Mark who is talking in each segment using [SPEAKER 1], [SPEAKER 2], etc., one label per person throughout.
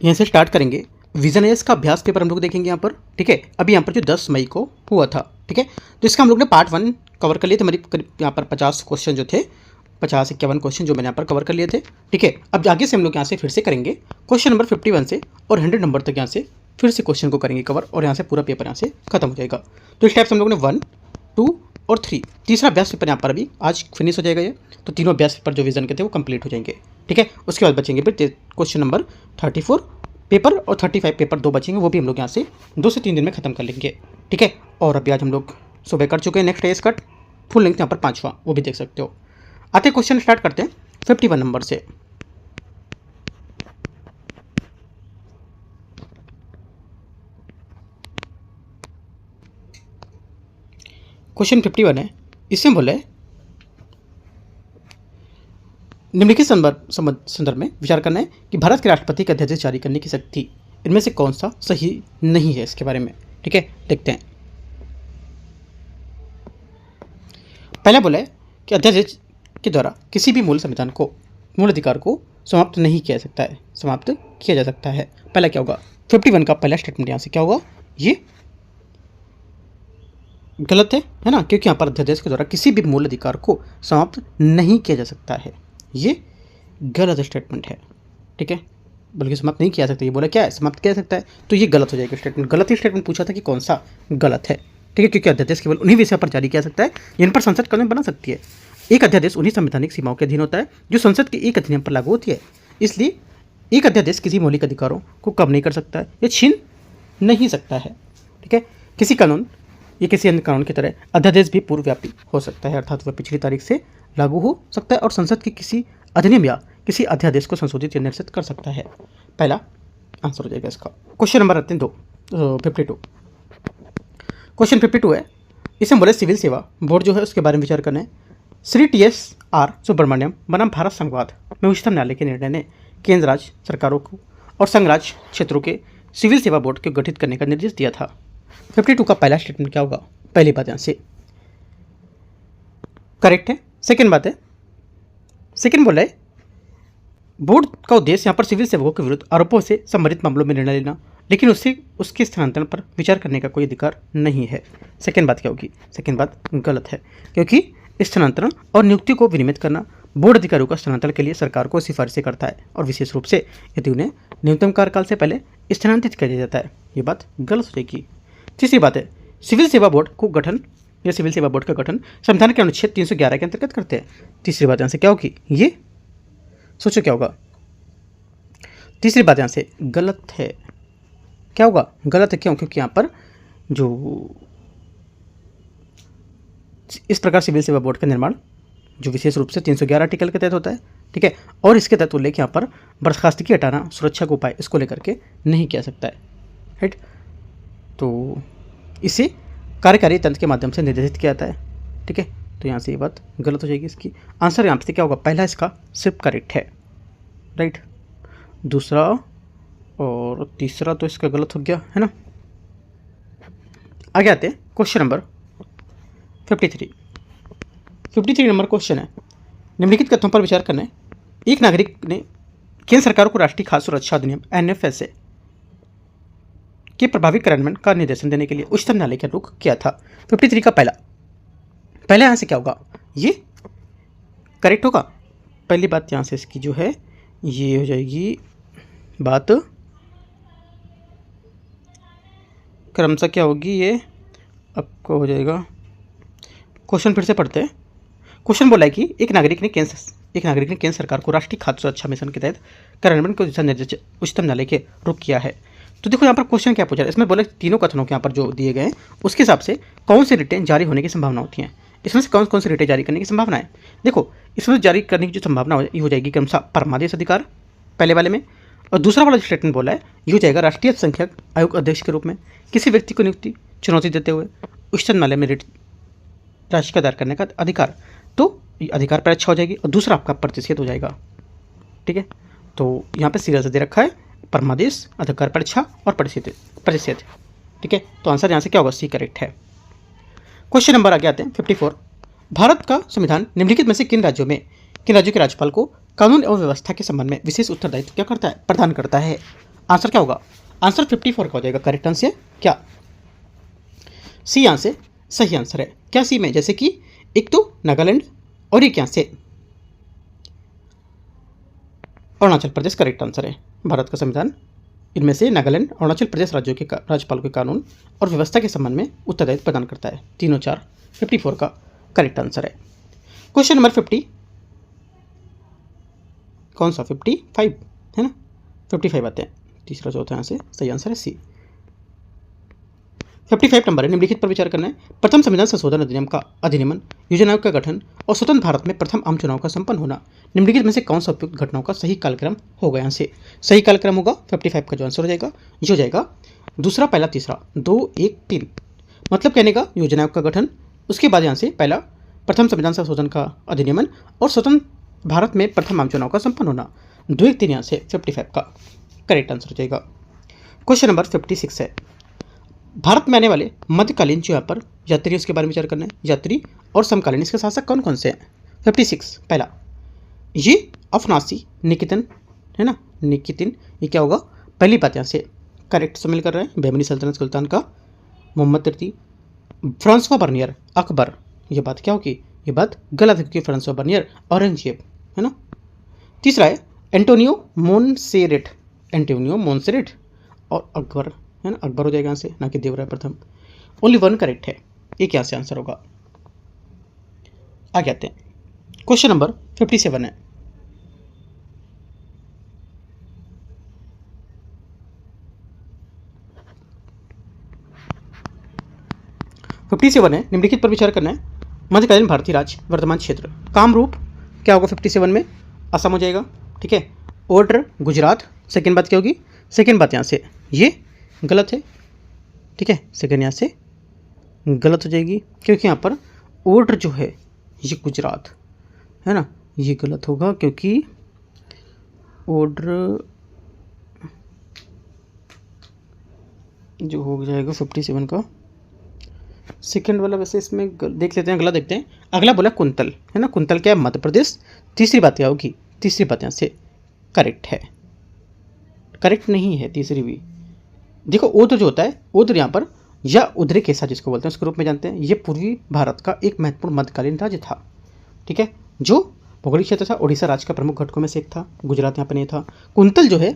[SPEAKER 1] यहाँ से स्टार्ट करेंगे। विजन एस का अभ्यास पेपर हम लोग देखेंगे यहाँ पर, ठीक है। अभी यहाँ पर जो 10 मई को हुआ था, ठीक है। तो इसका हम लोग ने पार्ट 1 कवर कर लिए थे। हमारी करीब यहाँ पर 50 क्वेश्चन जो थे, 50-51 क्वेश्चन जो मैंने यहाँ पर कवर कर लिए थे, ठीक है। अब आगे से हम लोग यहाँ से फिर से करेंगे क्वेश्चन नंबर 51 से और 100 नंबर तक यहाँ से फिर से क्वेश्चन को करेंगे कवर, और यहाँ से पूरा पेपर यहाँ से खत्म हो जाएगा। तो इस टाइप से हम लोग ने 1, 2 और 3 तीसरा अभ्यास पेपर यहाँ पर अभी आज फिनिश हो जाएगा ये। तो तीनों अभ्यास पेपर जो विजन के थे वो कंप्लीट हो जाएंगे, ठीक है। उसके बाद बचेंगे फिर क्वेश्चन नंबर 34 पेपर और 35 पेपर 2 बचेंगे, वो भी हम लोग यहाँ से 2 से 3 दिन में खत्म कर लेंगे, ठीक है। और अभी आज हम लोग सुबह कर चुके हैं। नेक्स्ट है इसका फुल लेंथ यहाँ पर 5वां, वो भी देख सकते हो। आते क्वेश्चन स्टार्ट करते हैं 51 नंबर से। क्वेश्चन 51 है, इसमें बोले निम्नलिखित संदर्भ में विचार करना है कि भारत के राष्ट्रपति के अध्यादेश जारी करने की शक्ति इनमें से कौन सा सही नहीं है, इसके बारे में, ठीक है। देखते हैं। पहला बोला है कि अध्यादेश के द्वारा किसी भी मूल संविधान को, मूल अधिकार को समाप्त नहीं किया जा सकता है, समाप्त किया जा सकता है। पहला क्या होगा? 51 का पहला स्टेटमेंट यहाँ से क्या होगा? ये गलत है ना, क्योंकि यहाँ पर अध्यादेश के द्वारा किसी भी मूल अधिकार को समाप्त नहीं किया जा सकता है, ये गलत स्टेटमेंट है, ठीक है। बल्कि समाप्त नहीं किया जा सकता, ये बोला क्या है? समाप्त किया जा सकता है, तो ये गलत हो जाएगा स्टेटमेंट। गलत ही स्टेटमेंट पूछा था कि कौन सा गलत है, ठीक है, क्योंकि अध्यादेश केवल उन्हीं विषय पर जारी किया जा सकता है जिन पर संसद कानून बना सकती है। एक अध्यादेश उन्हीं संवैधानिक सीमाओं के अधीन होता है जो संसद के एक अधिनियम पर लागू होती है। इसलिए एक अध्यादेश किसी मौलिक अधिकारों को कम नहीं कर सकता है या छीन नहीं सकता है, ठीक है। किसी कानून या किसी अन्य कानून की तरह अध्यादेश भी पूर्वव्यापी हो सकता है, अर्थात वह पिछली तारीख से लागू हो सकता है और संसद के किसी अधिनियम या किसी अध्यादेश को संशोधित या निरसित कर सकता है। पहला आंसर हो जाएगा इसका। क्वेश्चन नंबर आते हैं 52। क्वेश्चन 52 है, इसमें बोले सिविल सेवा बोर्ड जो है उसके बारे में विचार करना है। श्री TSR सुब्रमण्यम बनाम भारत संघवाद में उच्चतम न्यायालय के निर्णय ने केंद्र राज्य सरकारों को और संघ राज्य क्षेत्रों के सिविल सेवा बोर्ड को गठित करने का निर्देश दिया था। 52 का पहला स्टेटमेंट क्या होगा? पहली बात यहाँ से करेक्ट है। सेकेंड बात है, सेकेंड बोला है बोर्ड का उद्देश्य यहाँ पर सिविल सेवकों के विरुद्ध आरोपों से संबंधित मामलों में निर्णय लेना, लेकिन उसके स्थानांतरण पर विचार करने का कोई अधिकार नहीं है। सेकेंड बात क्या होगी? सेकेंड बात गलत है, क्योंकि स्थानांतरण और नियुक्ति को विनियमित करना बोर्ड अधिकारियों का स्थानांतरण के लिए सरकार को सिफारिशें करता है, और विशेष रूप से यदि उन्हें न्यूनतम कार्यकाल से पहले स्थानांतरित कर दिया जाता है। ये बात गलत हो जाएगी। तीसरी बात है, सिविल सेवा बोर्ड को गठन या सिविल सेवा बोर्ड का गठन संविधान के अनुच्छेद 311 के अंतर्गत करते हैं। तीसरी बात यहाँ से क्या होगी? ये सोचो क्या होगा? तीसरी बात यहाँ से गलत है। क्या होगा? गलत है। क्यों? क्योंकि यहाँ पर जो इस प्रकार सिविल सेवा बोर्ड का निर्माण जो विशेष रूप से 311 आर्टिकल के तहत होता है, ठीक है, और इसके तहत उल्लेख यहाँ पर बर्खास्तगी हटाना, सुरक्षा के उपाय, इसको लेकर के नहीं किया सकता है, राइट। तो इसे कार्यकारी तंत्र के माध्यम से निर्देशित किया जाता है, ठीक है। तो यहाँ से ये बात गलत हो जाएगी। इसकी आंसर यहाँ से क्या होगा? पहला इसका सिर्फ करेक्ट है, राइट। दूसरा और तीसरा तो इसका गलत हो गया, है ना। आगे आते हैं क्वेश्चन नंबर 53 नंबर क्वेश्चन है, निम्नलिखित कथनों पर विचार करना है। एक नागरिक ने केंद्र सरकार को राष्ट्रीय खाद्य सुरक्षा अधिनियम NFSA के प्रभावी कार्यान्वयन का निर्देशन देने के लिए उच्चतम न्यायालय का रुख किया था। 53 का पहला यहाँ से क्या होगा? ये करेक्ट होगा। पहली बात यहाँ से इसकी जो है ये हो जाएगी बात क्रमशः क्या होगी? ये आपको हो जाएगा। क्वेश्चन फिर से पढ़ते हैं। क्वेश्चन बोला है कि एक नागरिक ने केंद्र सरकार को राष्ट्रीय खाद्य सुरक्षा मिशन के तहत कार्यान्वयन को दिशा निर्देश उच्चतम न्यायालय के रुख किया है। तो देखो यहाँ पर क्वेश्चन क्या पूछा है, इसमें बोले तीनों कथनों के यहाँ पर जो दिए गए हैं उसके हिसाब से कौन से रिटेन जारी होने की संभावना होती है। इसमें से कौन कौन से रिटेन जारी करने की संभावना है? देखो, इसमें जारी करने की जो संभावना हो जाएगी क्रमशः परमादेश अधिकार पहले वाले में, और दूसरा वाला जो स्टेटमेंट बोला है ये हो जाएगा राष्ट्रीय अल्पसंख्यक आयोग अध्यक्ष के रूप में किसी व्यक्ति को नियुक्ति चुनौती देते हुए उच्चतम न्यायालय में रिट राशि का दायर करने का अधिकार। तो ये अधिकार पर अच्छा हो जाएगी, और दूसरा आपका प्रतिषेध हो जाएगा, ठीक है। तो यहाँ पे सीरियल से दे रखा है परमादेश, अधिकार परीक्षा और प्रतिषेध, ठीक है। तो आंसर यहाँ से क्या होगा? सी करेक्ट है। क्वेश्चन नंबर आगे आते हैं 54। भारत का संविधान निम्नलिखित में से किन राज्यों के राज्यपाल को कानून एवं व्यवस्था के संबंध में विशेष उत्तरदायित्व क्या करता है? प्रदान करता है। आंसर क्या होगा? आंसर 54 का हो जाएगा। करेक्ट आंसर क्या? सी यहाँ से सही आंसर है। क्या सी में? जैसे कि एक तो नागालैंड और एक यहाँ से अरुणाचल प्रदेश करेक्ट आंसर है। भारत का संविधान इनमें से नागालैंड अरुणाचल प्रदेश राज्यों के राज्यपाल के कानून और व्यवस्था के संबंध में उत्तरदायित्व प्रदान करता है। तीनों चार 54 का करेक्ट आंसर है। क्वेश्चन नंबर 50 कौन सा? 55 है ना, 55 आते हैं। तीसरा चौथा यहाँ से सही आंसर है सी। 55 नंबर है। निम्नलिखित पर विचार करना है। प्रथम संविधान संशोधन अधिनियम का अधिनियमन, योजना आयोग का गठन और स्वतंत्र भारत में प्रथम आम चुनाव का संपन्न होना निम्नलिखित में से कौन सा उपयुक्त घटनाओं का सही कालक्रम होगा? यहाँ से सही कालक्रम होगा 55 का जो आंसर हो जाएगा ये हो जाएगा दूसरा, पहला, तीसरा, 2, 1, 3। मतलब कहने का योजना आयोग का गठन, उसके बाद यहाँ से पहला प्रथम संविधान संशोधन का अधिनियमन और स्वतंत्र भारत में प्रथम आम चुनाव का संपन्न होना। 2, 1, 3 यहाँ से 55 का करेक्ट आंसर हो जाएगा। क्वेश्चन नंबर 56 है। भारत में आने वाले मध्यकालीन जो यहाँ पर यात्री उसके बारे में विचार करना है। यात्री और समकालीन इसके शासक कौन कौन से हैं? 56 पहला ये अफनासी निकितन है ना, निकितिन, ये क्या होगा? पहली बात यहाँ से करेक्ट शामिल कर रहे हैं। बेमनी सल्तनत सुल्तान का मोहम्मद तृतीय। फ्रांसवा बर्नियर अकबर, ये बात क्या होगी? ये बात गलत है क्योंकि फ्रांसवा बर्नियर औरंगजेब है ना। तीसरा है एंटोनियो मोनसेरेट, एंटोनियो मोनसेरेट और अकबर है ना, अकबर हो जाएगा यहाँ से, ना कि देवराय प्रथम। ओनली वन करेक्ट है, एक यहाँ से आंसर होगा। आगे आते हैं। क्वेश्चन नंबर 57 है। निम्नलिखित पर विचार करना है। मध्यकालीन भारतीय राज्य वर्तमान क्षेत्र कामरूप क्या होगा? 57 में असम हो जाएगा। ठीक है। ओड्र गुजरात, सेकेंड बात क्या होगी? सेकेंड बात यहाँ से ये गलत है। ठीक है, सेकेंड यहाँ से गलत हो जाएगी क्योंकि यहाँ पर ओड्र जो है ये गुजरात है ना, ये गलत होगा क्योंकि ओड्र जो हो जाएगा 57 का सेकेंड वाला। वैसे इसमें देख लेते हैं, अगला देखते हैं। अगला बोला कुंतल है ना, कुंतल क्या है? मध्य प्रदेश। तीसरी बात क्या होगी? तीसरी बात यहाँ से करेक्ट है, करेक्ट नहीं है तीसरी भी। देखो ओद्र जो होता है, ओद्र यहाँ पर या उद्रे केसा जिसको बोलते हैं उसके रूप में जानते हैं, ये पूर्वी भारत का एक महत्वपूर्ण मध्यकालीन राज्य था। ठीक है, जो भौगोलिक क्षेत्र था उड़ीसा राज्य का प्रमुख घटकों में से एक था। गुजरात यहाँ पर नहीं था। कुंतल जो है,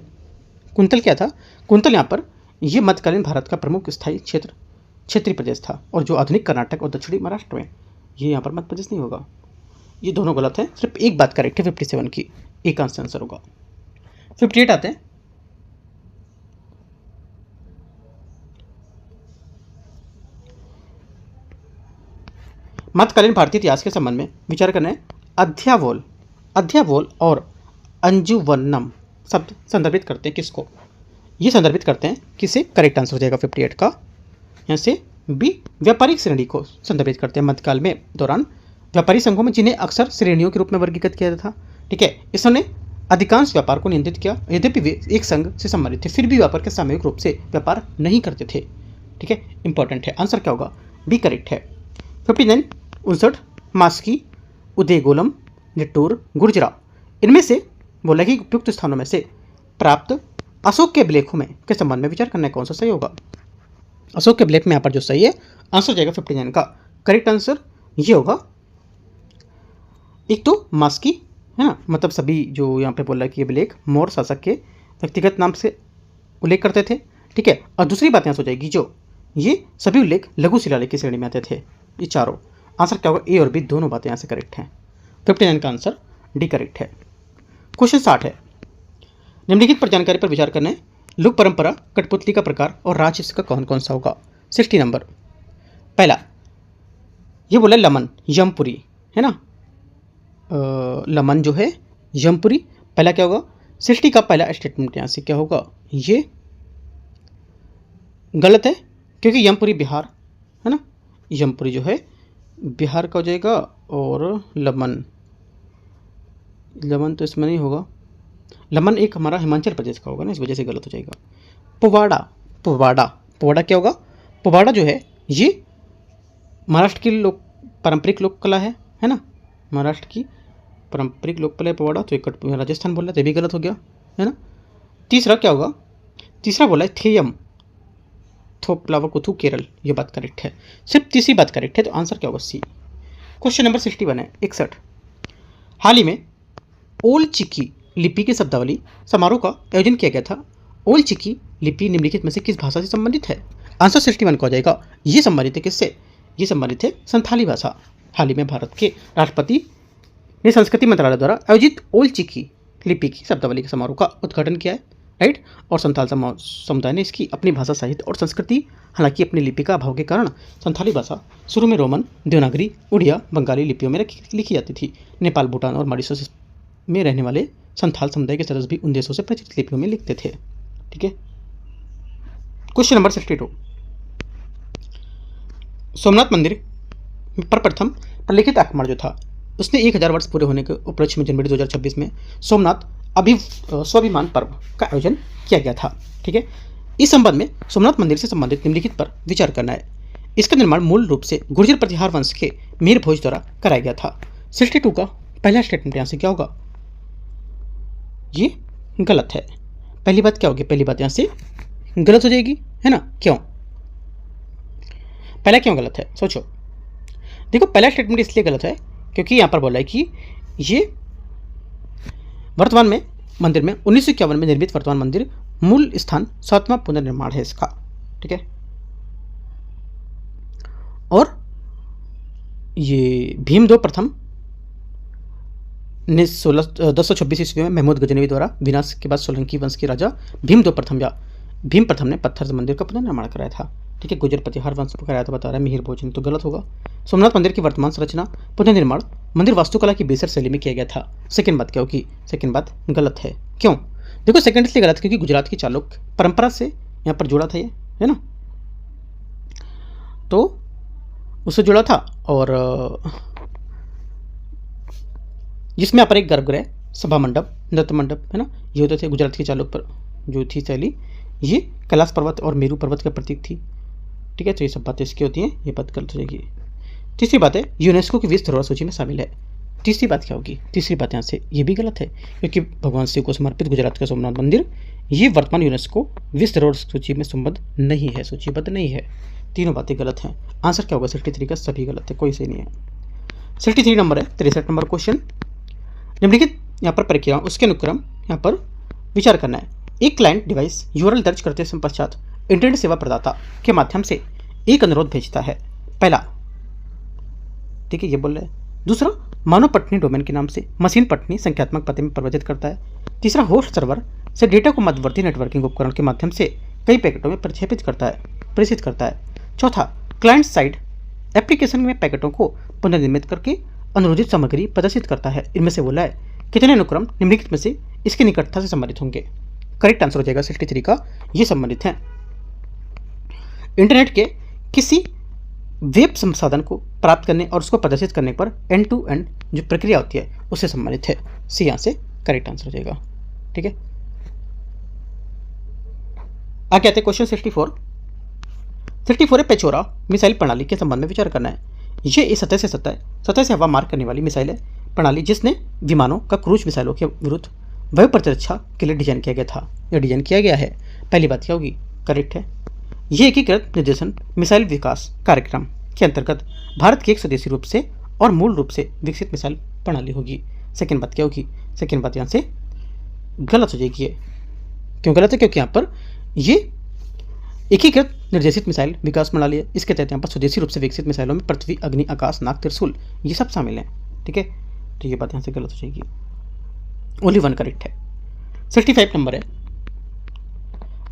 [SPEAKER 1] कुंतल क्या था? कुंतल यहाँ पर ये मध्यकालीन भारत का प्रमुख स्थायी क्षेत्रीय प्रदेश था और जो आधुनिक कर्नाटक और दक्षिणी महाराष्ट्र में, ये यहाँ पर मध्य प्रदेश नहीं होगा। ये दोनों गलत है, सिर्फ एक बात करेक्ट है 57 की, एक आंसर होगा। 58 आते हैं। मध्यकालीन भारतीय इतिहास के संबंध में विचार करना है। अध्यावोल और अंजुवन्नम शब्द संदर्भित करते हैं किसको? ये संदर्भित करते हैं किसे? करेक्ट आंसर हो जाएगा 58 का यहाँ से बी, व्यापारिक श्रेणी को संदर्भित करते हैं। मध्यकाल में दौरान व्यापारी संघों में जिन्हें अक्सर श्रेणियों के रूप में वर्गीकृत किया जाता था। ठीक है, इसने अधिकांश व्यापार को नियंत्रित किया। यद्यपि वे एक संघ से संबंधित थे फिर भी व्यापार के सामूहिक रूप से व्यापार नहीं करते थे। ठीक है, इंपॉर्टेंट है। आंसर क्या होगा? बी करेक्ट है। 59 59 मास्की, उदयगोलम, निट्टूर, गुर्जरा, इनमें से बोला कि उपयुक्त स्थानों में से प्राप्त अशोक के अभिलेखों में के संबंध में विचार करना है कौन सा सही होगा? अशोक के अभिलेख में यहाँ पर जो सही है आंसर जाएगा 59 का। करेक्ट आंसर ये होगा एक तो मास्की है ना, मतलब सभी जो यहाँ पे बोल रहा है कि ये अभिलेख मौर्य शासक के व्यक्तिगत नाम से उल्लेख करते थे। ठीक है, और दूसरी बात यहाँ से हो जाएगी जो ये सभी उल्लेख लघु शिलालेख की श्रेणी में आते थे। ये चारों आंसर क्या होगा? ए और बी दोनों बातें यहाँ से करेक्ट हैं। 59 का आंसर डी करेक्ट है। क्वेश्चन 60 है। निम्नलिखित पर जानकारी पर विचार करना है। लोक परंपरा, कठपुतली का प्रकार और राज्य इसका कौन कौन सा होगा? 60 नंबर। पहला ये बोला लमन यमपुरी है ना, लमन जो है यमपुरी, पहला क्या होगा? 60 का पहला स्टेटमेंट यहाँ से क्या होगा? ये गलत है क्योंकि यमपुरी बिहार है ना, यमपुरी जो है बिहार का हो जाएगा और लमन तो इसमें नहीं होगा। लमन एक हमारा हिमाचल प्रदेश का होगा ना, इस वजह से गलत हो जाएगा। पुवाड़ा क्या होगा? पुवाड़ा जो है ये महाराष्ट्र की पारंपरिक लोक कला है ना, महाराष्ट्र की पारंपरिक लोक कला है पुवाड़ा। तो एक राजस्थान बोल रहा था, ये भी गलत हो गया है ना। तीसरा क्या होगा? तीसरा बोला है थेयम थोप्लावकुथु केरल, ये बात करेक्ट है। सिर्फ तीसरी बात करेक्ट है, तो आंसर क्या होगा? सी। क्वेश्चन नंबर 61 है 61। हाल ही में ओल चिकी लिपि की शब्दावली समारोह का आयोजन किया गया था। ओल चिकी लिपि निम्नलिखित में से किस भाषा से संबंधित है? आंसर 61 को आ जाएगा। ये संबंधित है किससे? ये संबंधित है संथाली भाषा। हाल ही में भारत के राष्ट्रपति ने संस्कृति मंत्रालय द्वारा आयोजित ओल चिकी लिपि की शब्दावली के समारोह का उद्घाटन किया है, राइट। और संथाल समुदाय ने इसकी अपनी भाषा, साहित्य और संस्कृति, हालांकि अपनी लिपि का अभाव के कारण संथाली भाषा शुरू में रोमन, देवनागरी, उड़िया, बंगाली लिपियों में लिखी जाती थी। नेपाल, भूटान और मॉरिशस में रहने वाले संथाल समुदाय के सदस्य भी उन देशों से प्रचलित लिपियों में लिखते थे, ठीक है। Question number 62। सोमनाथ मंदिर पर प्रथम प्रलिखित आक्रमण जो था, उसने 1000 वर्ष पूरे होने के उपलक्ष्य में जनवरी 2026 में सोमनाथ स्वाभिमान पर्व का आयोजन किया गया था, ठीक है। इस संबंध में सोमनाथ मंदिर से संबंधित निम्नलिखित पर विचार करना है। इसका निर्माण मूल रूप से गुर्जर प्रतिहार वंश के मीर भोज द्वारा कराया गया था। 62 का पहला स्टेटमेंट यहाँ से क्या होगा? ये गलत है। पहली बात क्या होगी? पहली बात यहाँ से गलत हो जाएगी, है ना? क्यों? पहला क्यों गलत है? सोचो। देखो, पहला स्टेटमेंट इसलिए गलत है क्योंकि यहाँ पर बोला है कि ये वर्तमान में मंदिर में 1951 में निर्मित वर्तमान मंदिर मूल स्थान 7वां पुनर्निर्माण है इसका, ठीक है। और ये भीमदेव प्रथम ने 1026 ईस्वी में महमूद गजनवी द्वारा विनाश के बाद सोलंकी वंश के राजा भीमदेव प्रथम या भीम प्रथम ने पत्थर से मंदिर का पुनर्निर्माण कराया था, ठीक है। गुर्जर प्रतिहार वंश को कराया था, बता रहा है मिहिर भोज ने, तो गलत होगा। सोमनाथ मंदिर की वर्तमान संरचना पुनर्निर्माण मंदिर वास्तुकला की बेसर शैली में किया गया था। सेकंड बात क्या होगी? सेकंड बात गलत है। क्यों? देखो, सेकंड इसलिए गलत क्योंकि गुजरात की चालुक्य परंपरा से यहाँ पर जुड़ा था ये, है ना, तो उससे जुड़ा था। और जिसमें यहाँ पर एक गर्भगृह, सभा मंडप, नृत्य मंडप, है ना, ये होते थे। गुजरात की चालुक्य पर जो थी शैली, ये कैलाश पर्वत और मेरू पर्वत का प्रतीक थी, ठीक है। तो ये सब बातें इसकी होती हैं, ये बात गलत हो जाएगी। तीसरी बात है यूनेस्को की विश्व धरोहर सूची में शामिल है। तीसरी बात क्या होगी? तीसरी बात यहाँ से ये भी गलत है क्योंकि भगवान शिव को समर्पित गुजरात का सोमनाथ मंदिर ये वर्तमान यूनेस्को विश्व धरोहर सूची में संबद्ध नहीं है, सूचीबद्ध नहीं है। तीनों बातें गलत हैं। आंसर क्या होगा? 63 का सभी गलत है, कोई सही नहीं है। 63 नंबर है 63 नंबर क्वेश्चन। निम्नलिखित यहाँ पर प्रक्रिया उसके अनुक्रम यहाँ पर विचार करना है। एक क्लाइंट डिवाइस यूआरएल दर्ज करते समय पश्चात इंटरनेट सेवा प्रदाता के माध्यम से एक अनुरोध भेजता है। पहला, ठीक है, ये बोल रहे हैं। दूसरा, मानव पटनी डोमेन के नाम से मशीन पटनी संख्यात्मक पते में परिवर्तित करता है। तीसरा, होस्ट सर्वर से डेटा को मध्यवर्ती नेटवर्किंग उपकरण के माध्यम से कई पैकेटों में प्रेषित करता है। चौथा, क्लाइंट साइड एप्लीकेशन में पैकेटों को पुनर्निर्मित करके अनुरोधित सामग्री प्रदर्शित करता है। इनमें से बोला है कितने अनुक्रम निम्नलिखित में से इसकी निकटता से संबंधित होंगे? करेक्ट आंसर हो जाएगा 63 का, ये संबंधित है इंटरनेट के किसी वेब संसाधन को प्राप्त करने और उसको प्रदर्शित करने पर एंड टू एंड जो प्रक्रिया होती है उससे संबंधित है। सी यहाँ से करेक्ट आंसर हो जाएगा, ठीक है। आगे आते हैं क्वेश्चन 64 है पेचोरा मिसाइल प्रणाली के संबंध में विचार करना है। ये इस सतह से हवा मार करने वाली मिसाइल है प्रणाली जिसने विमानों का क्रूज मिसाइलों के विरुद्ध वायु प्रतिरक्षा के लिए डिजाइन किया गया था या डिजाइन किया गया है। पहली बात क्या होगी? करेक्ट है। यह एकीकृत निर्देशन मिसाइल विकास कार्यक्रम के अंतर्गत भारत की एक स्वदेशी रूप से और मूल रूप से विकसित मिसाइल प्रणाली होगी। सेकेंड बात क्या होगी? सेकेंड बात यहाँ से गलत हो जाएगी। क्यों गलत है? क्योंकि यहाँ पर ये एकीकृत निर्देशित मिसाइल विकास प्रणाली है। इसके तहत यहाँ पर स्वदेशी रूप से विकसित मिसाइलों में पृथ्वी, अग्नि, आकाश, नाग, त्रिशूल ये सब शामिल हैं, ठीक है। तो ये बात यहाँ से गलत हो जाएगी। ओनली वन करेक्ट है। 65 नंबर है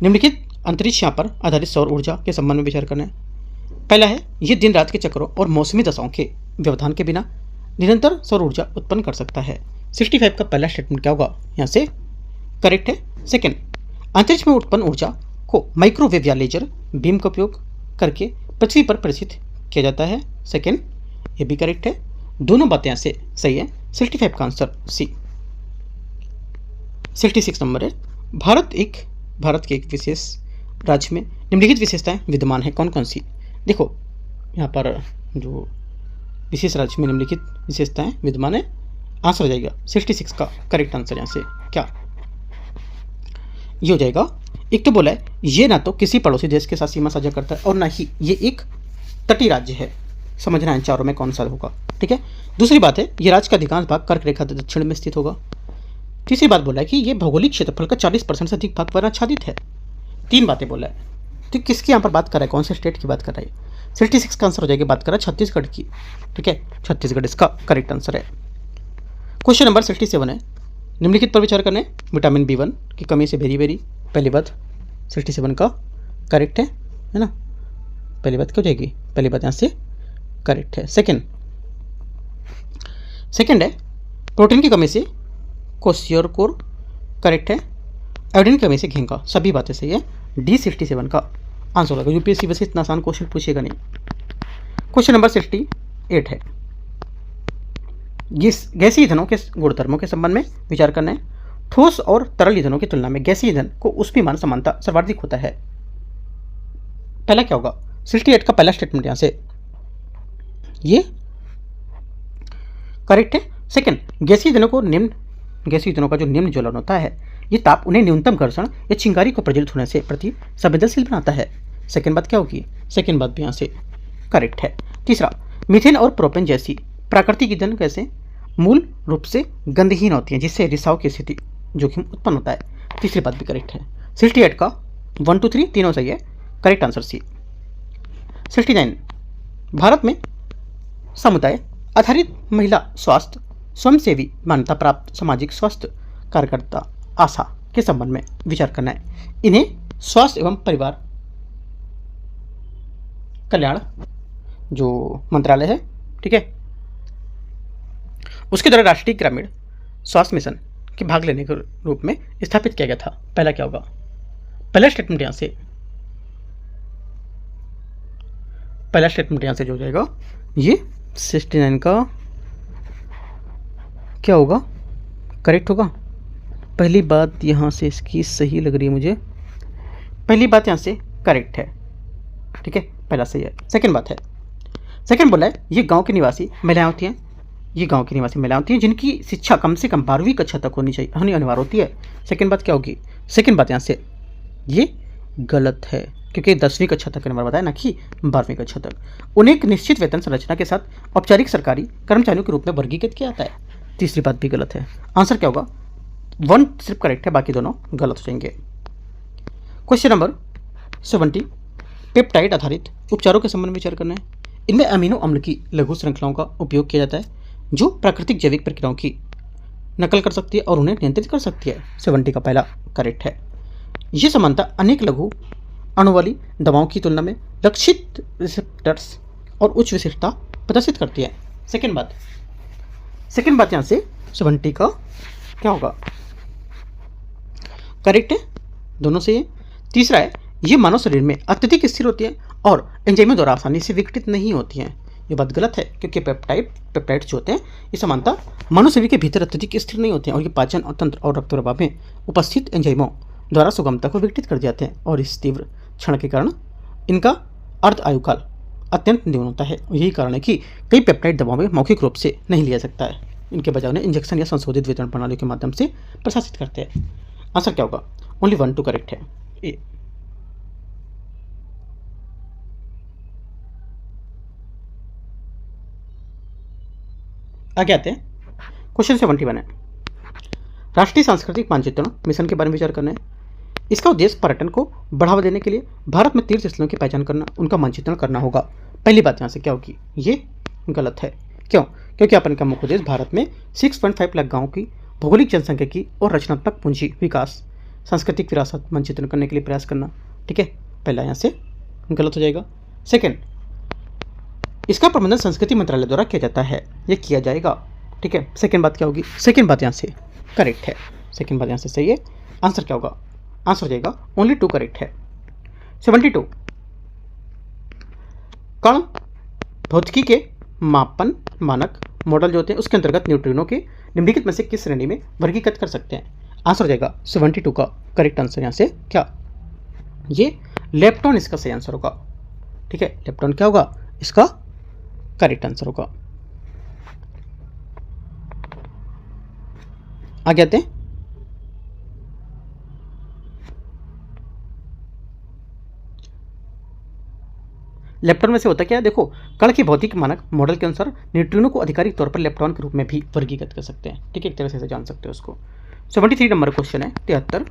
[SPEAKER 1] निम्नलिखित अंतरिक्ष यहाँ पर आधारित सौर ऊर्जा के संबंध में विचार करना है। पहला है ये दिन रात के चक्रों और मौसमी दशाओं के व्यवधान के बिना निरंतर सौर ऊर्जा उत्पन्न कर सकता है। 65 का पहला स्टेटमेंट क्या होगा? यहाँ से करेक्ट है। सेकेंड, अंतरिक्ष में उत्पन्न ऊर्जा को माइक्रोवेव या लेजर बीम का उपयोग करके पृथ्वी पर प्रेषित किया जाता है। सेकेंड, ये भी करेक्ट है। दोनों बातें यहाँ से सही है। 65 का आंसर सी। 66 नंबर है भारत के एक विशेष राज्य में निम्नलिखित विशेषताएं विद्यमान है, कौन कौन सी? देखो यहाँ पर जो विशेष राज्य में निम्नलिखित विशेषताएं विद्यमान है, आंसर हो जाएगा 66 का करेक्ट आंसर यहाँ से क्या ये हो जाएगा। एक तो बोला है ये ना तो किसी पड़ोसी देश के साथ सीमा साझा करता है और ना ही ये एक तटीय राज्य है। समझना है इन चारों में कौन सा होगा। ठीक है। दूसरी बात है ये राज्य का अधिकांश भाग कर्क रेखा के दक्षिण में स्थित होगा। तीसरी बात बोला है कि ये भौगोलिक क्षेत्रफल का 40% से अधिक भाग पर आच्छादित है। 3 बातें बोला है। तो किसकी यहाँ पर बात कर रहा है, कौन से स्टेट की बात कर रहा है? 66 का आंसर हो जाएगा, बात कर रहा है छत्तीसगढ़ की। ठीक है, छत्तीसगढ़ इसका करेक्ट आंसर है। क्वेश्चन नंबर 67 है, निम्नलिखित पर विचार करने। विटामिन B1 की कमी से बेरी पहली बात 67 का करेक्ट है ना। पहली बात क्या हो जाएगी, पहली बात यहाँ से करेक्ट है। सेकंड है प्रोटीन की कमी से क्वेश्चन करेक्ट है। आयोडीन की कमी से घेंगा, सभी बातें सही है। D67 का आंसर होगा। यूपीएससी वैसे इतना आसान क्वेश्चन पूछेगा नहीं। क्वेश्चन नंबर 68 है, गैसीय ईंधनों के गुणधर्मों के संबंध में विचार करना है। ठोस और तरल ईंधनों की तुलना में गैसीय ईंधन को ऊष्मीयमान समानता सर्वाधिक होता है। पहला क्या होगा, 68 का पहला स्टेटमेंट यहां से ये करेक्ट है। सेकंड, गैसीय ईंधनों का जो निम्न ज्वलन होता है ये ताप उन्हें न्यूनतम घर्षण या चिंगारी को प्रज्वलित होने से प्रति संवेदनशील बनाता है। सेकंड बात क्या होगी, सेकंड बात भी यहाँ से करेक्ट है। तीसरा, मीथेन और प्रोपेन जैसी प्राकृतिक ईंधन गैसें मूल रूप से गंधहीन होती हैं जिससे रिसाव की स्थिति जोखिम उत्पन्न होता है। तीसरी बात भी करेक्ट है। 68 का 1 2 3 तीनों सही है, करेक्ट आंसर सी। 69, भारत में समुदाय आधारित महिला स्वास्थ्य स्वयंसेवी मान्यता प्राप्त सामाजिक स्वास्थ्य कार्यकर्ता आशा के संबंध में विचार करना है। इन्हें स्वास्थ्य एवं परिवार कल्याण जो मंत्रालय है, ठीक है, उसके द्वारा राष्ट्रीय ग्रामीण स्वास्थ्य मिशन के भाग लेने के रूप में स्थापित किया गया था। पहला क्या होगा, पहला स्टेटमेंट यहां से जो हो जाएगा ये 69 का क्या होगा, करेक्ट होगा। पहली बात यहां से इसकी सही लग रही है मुझे, पहली बात यहां से करेक्ट है। ठीक है, पहला सही है। सेकंड बात है, सेकंड बोला है ये गांव की निवासी महिलाएं होती हैं, जिनकी शिक्षा कम से कम 12वीं कक्षा तक होनी अनिवार्य होती है। सेकंड बात क्या होगी, सेकंड बात यहाँ से ये गलत है क्योंकि 10वीं कक्षा तक अनिवार्य बताया ना कि 12वीं कक्षा तक। उन्हें एक निश्चित वेतन संरचना के साथ औपचारिक सरकारी कर्मचारियों के रूप में वर्गीकृत किया जाता है। तीसरी बात भी गलत है। आंसर क्या होगा, 1 सिर्फ करेक्ट है, बाकी दोनों गलत हो जाएंगे। क्वेश्चन नंबर 70, पेप्टाइड आधारित उपचारों के संबंध में विचार करना है। इनमें अमीनो अम्ल की लघु श्रृंखलाओं का उपयोग किया जाता है जो प्राकृतिक जैविक प्रक्रियाओं की नकल कर सकती है और उन्हें नियंत्रित कर सकती है। 70 का पहला करेक्ट है। यह समानता अनेक लघु अणु वाली दवाओं की तुलना में लक्षित रिसेप्टर्स और उच्च विशिष्टता प्रदर्शित करती है। सेकंड बात यहां से 70 का क्या होगा, करेक्ट है, दोनों से। तीसरा है ये मानव शरीर में अत्यधिक स्थिर होती है और एंजाइमों द्वारा आसानी से विघटित नहीं होती हैं। ये बात गलत है क्योंकि पेप्टाइड्स जो होते हैं ये समानता मानव शरीर के भीतर अत्यधिक स्थिर नहीं होते हैं और ये पाचन तंत्र और रक्त प्रवाह में उपस्थित एंजाइमों द्वारा सुगमता को विघटित कर जाते हैं और इस तीव्र क्षण के कारण इनका अर्ध आयुकाल अत्यंत न्यून होता है। यही कारण है कि कई पेप्टाइड दवाओं में मौखिक रूप से नहीं लिया सकता है, इनके बजाय उन्हें इंजेक्शन या संशोधित वितरण प्रणाली के माध्यम से प्रशासित करते हैं। आंसर क्या होगा, ओनली 1 2 करेक्ट है। ए आगे आते हैं, क्वेश्चन 71 है, राष्ट्रीय सांस्कृतिक मानचित्रण मिशन के बारे में विचार करना है। इसका उद्देश्य पर्यटन को बढ़ावा देने के लिए भारत में तीर्थ स्थलों की पहचान करना, उनका मानचित्रण करना होगा। पहली बात यहाँ से क्या होगी, ये गलत है। क्यों, क्योंकि अपन का मुख्य उद्देश्य भारत में 6.5 लाख गाँव की भौगोलिक जनसंख्या और रचनात्मक पूंजी विकास सांस्कृतिक विरासत मानचित्रण करने के लिए प्रयास करना। ठीक है, पहला यहाँ से गलत हो जाएगा। सेकेंड, इसका प्रबंधन संस्कृति मंत्रालय द्वारा किया जाता है, यह किया जाएगा। ठीक है, सेकेंड बात क्या होगी, सेकेंड बात यहाँ से करेक्ट है, सेकेंड बात यहाँ से सही है। आंसर क्या होगा, आंसर हो जाएगा ओनली 2 करेक्ट है। 72, कण भौतिकी के मापन मानक मॉडल जो होते हैं उसके अंतर्गत न्यूट्रिनो के निम्नलिखित में से किस श्रेणी में वर्गीकृत कर सकते हैं। आंसर हो जाएगा 72 का करेक्ट आंसर यहाँ से क्या, ये लेप्टॉन इसका सही आंसर होगा। ठीक है, लेप्टॉन क्या होगा, इसका करेक्ट आंसर होगा। आगे आते हैं, लेप्टॉन में से होता क्या है, देखो कण के भौतिक मानक मॉडल के अनुसार न्यूट्रिनो को आधिकारिक तौर पर लेप्टॉन के रूप में भी वर्गीकृत कर सकते हैं। ठीक है, एक तरह से जान सकते हो उसको। 73 नंबर क्वेश्चन है 73,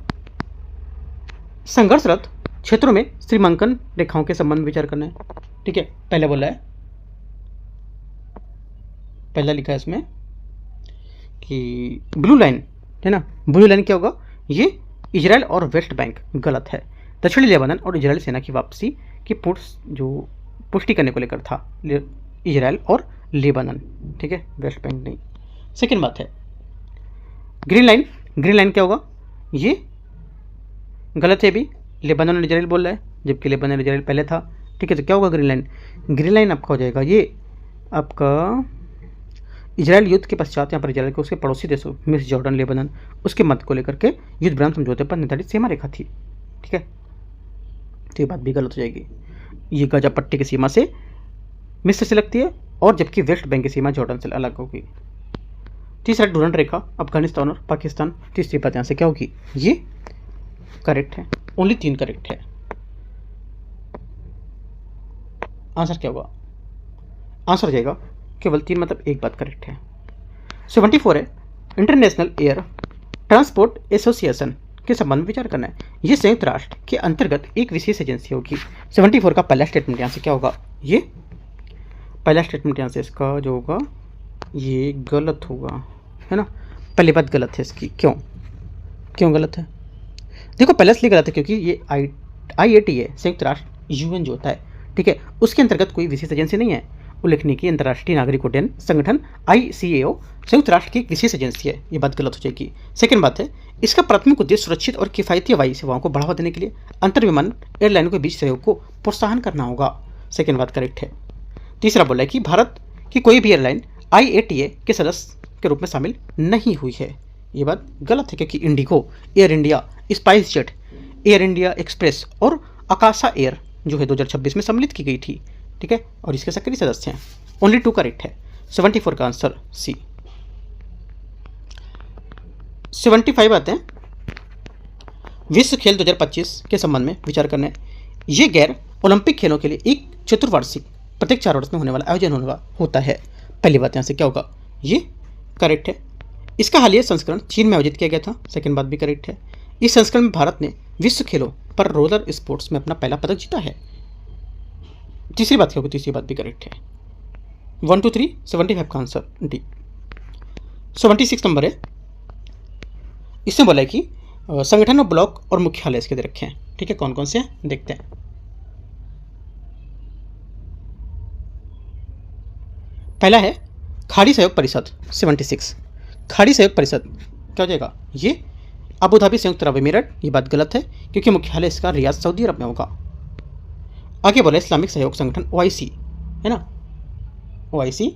[SPEAKER 1] संघर्षरत क्षेत्रों में सीमांकन रेखाओं के संबंध में विचार करना है। ठीक है, पहले बोला है, पहला लिखा है इसमें कि ब्लू लाइन है ना, ब्लू लाइन क्या होगा, ये इजराइल और वेस्ट बैंक, गलत है। दक्षिणी लेबनान और इजराइल सेना की वापसी की पुष्टि करने को लेकर था इजराइल और लेबनान। ठीक है, वेस्ट बैंक नहीं। सेकेंड बात है ग्रीन लाइन, ग्रीन लाइन क्या होगा, ये गलत है भी, लेबनान और इजराइल बोल रहा है, जबकि लेबनान और इजराइल पहले था। ठीक है, तो क्या होगा ग्रीन लाइन, ग्रीन लाइन आपका हो जाएगा ये आपका इजराइल युद्ध के पश्चात यहाँ पर इजराइल के उसके पड़ोसी देशों मिस्र, जॉर्डन, लेबनान उसके मध्य को लेकर के युद्ध विराम समझौते पर निर्धारित सीमा रेखा थी। ठीक है, तो ये बात भी गलत हो जाएगी। ये गाजा पट्टी की सीमा से मिस्र से लगती है और जबकि वेस्ट बैंक की सीमा जॉर्डन से अलग होगी। तीसरा डूरंट रेखा अफगानिस्तान और पाकिस्तान, तीसरी बात यहाँ से क्या होगी, ये करेक्ट है। ओनली 3 करेक्ट है। आंसर क्या होगा, आंसर हो जाएगा केवल 3, मतलब एक बात करेक्ट है। 74 है इंटरनेशनल एयर ट्रांसपोर्ट एसोसिएशन के संबंध में विचार करना है। ये संयुक्त राष्ट्र के अंतर्गत एक विशेष एजेंसी होगी। 74 का पहला स्टेटमेंट यहाँ से क्या होगा, ये पहला स्टेटमेंट यहाँ से इसका जो होगा ये गलत होगा, है ना। पहली बात गलत है इसकी, क्यों गलत है, देखो पहले इसलिए गलत है क्योंकि ये IATA है, संयुक्त राष्ट्र UN जो होता है, ठीक है, उसके अंतर्गत कोई विशेष एजेंसी नहीं है। उल्लेखनीय कि अंतर्राष्ट्रीय नागरिक उड्डयन संगठन ICAO संयुक्त राष्ट्र की एक विशेष एजेंसी है, ये बात गलत हो जाएगी। सेकंड बात है इसका प्राथमिक उद्देश्य सुरक्षित और किफायती हवाई सेवाओं को बढ़ावा देने के लिए अंतर विमान एयरलाइनों के बीच सहयोग को प्रोत्साहन करना होगा, सेकंड बात करेक्ट है। तीसरा बोला है कि भारत की कोई भी एयरलाइन IATA के सदस्य के रूप में शामिल नहीं हुई है, ये बात गलत है क्योंकि Indigo, air India, spice jet, air India express और आकाशा एयर जो है 2026 में सम्मिलित की गई थी, ठीक है, और इसके सक्रिय सदस्य हैं। ओनली 2 करेक्ट है। 74 का आंसर सी। 75 आते हैं विश्व खेल 2025 के संबंध में विचार करने। ये गैर ओलंपिक खेलों के लिए एक चतुर्वार्षिक प्रत्येक 4 वर्ष में होने वाला आयोजन होता है। पहली बात यहाँ से क्या होगा, ये करेक्ट है। इसका हालिया संस्करण चीन में आयोजित किया गया था, सेकंड बात भी करेक्ट है। इस संस्करण में भारत ने विश्व खेलों पर रोलर स्पोर्ट्स में अपना पहला पदक जीता है। तीसरी बात क्या होगी, तीसरी बात भी करेक्ट है। 1 2 3 75 का आंसर डी। 76 नंबर है, इसमें बोला है कि संगठन और ब्लॉक और मुख्यालय इसके दे रखे हैं, ठीक है, कौन कौन से हैं देखते हैं। पहला है खाड़ी सहयोग परिषद 76, खाड़ी सहयोग परिषद क्या हो जाएगा, ये अबू धाबी संयुक्त अरब अमीरात, ये बात गलत है क्योंकि मुख्यालय इसका रियाद सऊदी अरब में होगा। आगे बोला इस्लामिक सहयोग संगठन OIC, है ना, OIC